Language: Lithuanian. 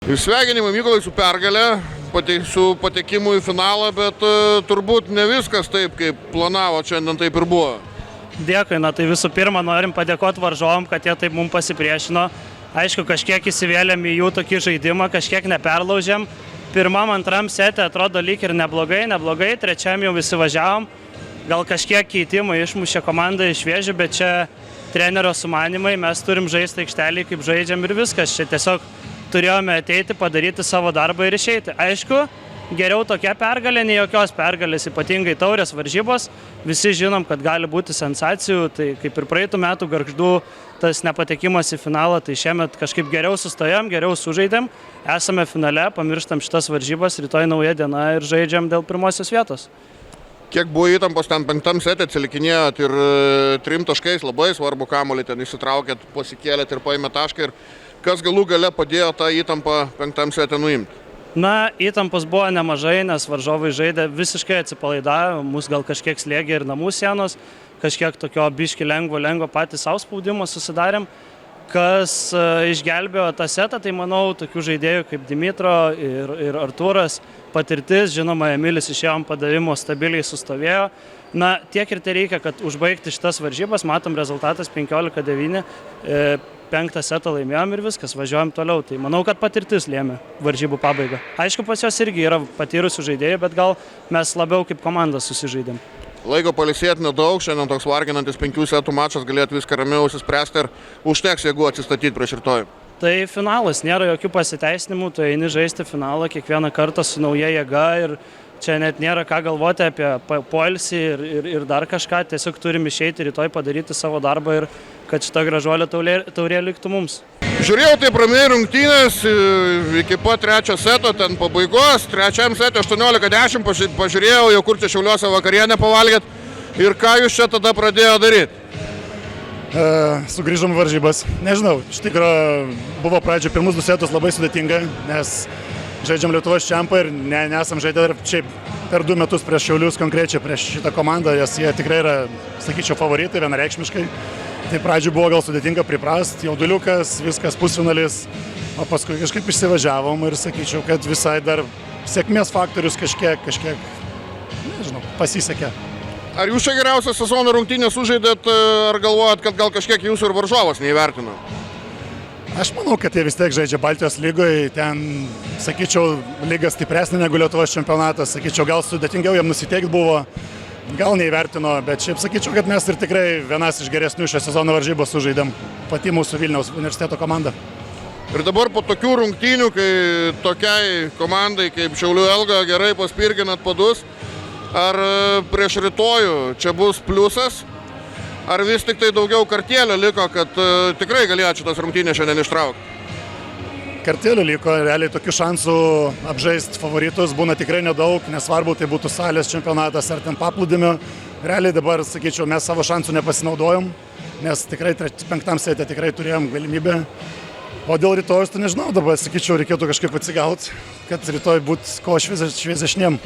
Sveikinimai Mykolai su pergale, su patekimu į finalą, bet turbūt ne viskas taip, kaip planavo, šiandien taip ir buvo. Dėkui, tai visų pirma norim padėkoti varžovom, kad jie taip mums pasipriešino. Aišku, kažkiek įsivėlėm į jų tokį žaidimą, kažkiek neperlaužėm. Pirmam, antram sete atrodo lyg ir neblogai, trečiam jau visi važiavom. Gal kažkiek keitimų išmušė komandą iš vėžių, bet čia trenerio sumanimai, mes turim žaisti aikštelį, kaip žaidžiam ir viskas. Čia tiesiog turėjome ateiti, padaryti savo darbą ir išeiti. Aišku, geriau tokia pergalė, nei jokios pergalės, ypatingai taurės varžybos. Visi žinom, kad gali būti sensacijų, tai kaip ir praeitų metų Gargždų tas nepatekimas į finalą, tai šiemet kažkaip geriau sustojom, geriau sužaidėm, esame finale, pamirštam šitas varžybas, rytoj nauja diena ir žaidžiam dėl pirmosios vietos. Kiek buvo įtampos ten penktam sete, atsilikinėjot ir 3 taškais, labai svarbu kamuolį ten išsitraukėt, pasikėlėt ir paėmė tašką ir kas galų gale padėjo tą įtampą penktam sete nuimti? Įtampos buvo nemažai, nes varžovai žaidė visiškai atsipalaidavę, mus gal kažkiek slėgė ir namų sienos, kažkiek tokio biški lengvo patys savo spaudimo susidarėm. Kas išgelbėjo tą setą, tai manau, tokių žaidėjų kaip Dimitro ir Artūras, patirtis, žinoma, Emilis išėjom padavimo stabiliai sustovėjo. Tiek ir tai reikia, kad užbaigti šitas varžybas, matom rezultatas 15-9, 5 setą laimėjom ir viskas, važiuojam toliau. Tai manau, kad patirtis lėmė varžybų pabaigą. Aišku, pas jos irgi yra patyrusių žaidėjų, bet gal mes labiau kaip komanda susižaidėm. Laiko pailsėti nedaug, šiandien toks varginantis 5 setų mačas, galėtų viską ramiau užsispręsti ir užteks jėgų atsistatyti prieš rytoj. Tai finalas, nėra jokių pasiteisinimų, tu eini žaisti finalą kiekvieną kartą su nauja jėga ir čia net nėra ką galvoti apie poilsį ir dar kažką, tiesiog turim išeiti rytoj padaryti savo darbą ir kad šita gražuolė taurė liktų mums. Žiūrėjau taip ramiai rungtynės iki pat 3 seto, ten pabaigos, 3 sete 18-10 pažiūrėjau, jau kur čia Šiauliuose vakarienę pavalgėt ir ką jūs čia tada pradėjo daryti? Sugrįžom varžybas. Nežinau, iš tikrųjų buvo pradžio pirmus 2 setus labai sudėtinga, nes žaidžiam Lietuvos čempą ir nesam žaidę šiaip per 2 metus prieš Šiaulius, konkrečiai prieš šitą komandą, jie tikrai yra, sakyčiau, favoritai vienareikšmiškai. Tai pradžioj buvo gal sudėtinga priprast, jauduliukas, viskas pusfinalis, o paskui kažkaip išsivažiavom ir sakyčiau, kad visai dar sėkmės faktorius kažkiek, nežinau, pasisekė. Ar jūs čia geriausią sezono rungtynę sužaidėt, ar galvojat, kad gal kažkiek jūsų ir varžovas neįvertino? Aš manau, kad jie vis tiek žaidžia Baltijos lygoje, ten, sakyčiau, lyga stipresnė negu Lietuvos čempionatas, sakyčiau, gal sudėtingiau jam nusiteikti buvo, gal neįvertino, bet šiaip sakyčiau, kad mes ir tikrai vienas iš geresnių šio sezono varžybos sužaidėm, pati mūsų Vilniaus universiteto komanda. Ir dabar po tokių rungtynių, kai tokiai komandai kaip Šiaulių Elga gerai paspirginat padus, ar prieš rytojų čia bus pliusas? Ar vis tik tai daugiau kartėlio liko, kad tikrai galėjo šitas rungtynės šiandien ištraukti? Kartėlio liko, realiai tokių šansų apžaisti favoritus būna tikrai nedaug, nesvarbu, tai būtų salės čempionatas ar ten paplūdimio. Realiai dabar, sakyčiau, mes savo šansų nepasinaudojom, nes tikrai 5 sete tikrai turėjom galimybę. O dėl rytojus, tai nežinau, dabar, sakyčiau, reikėtų kažkaip atsigauti, kad rytoj būt ko šviesesniem.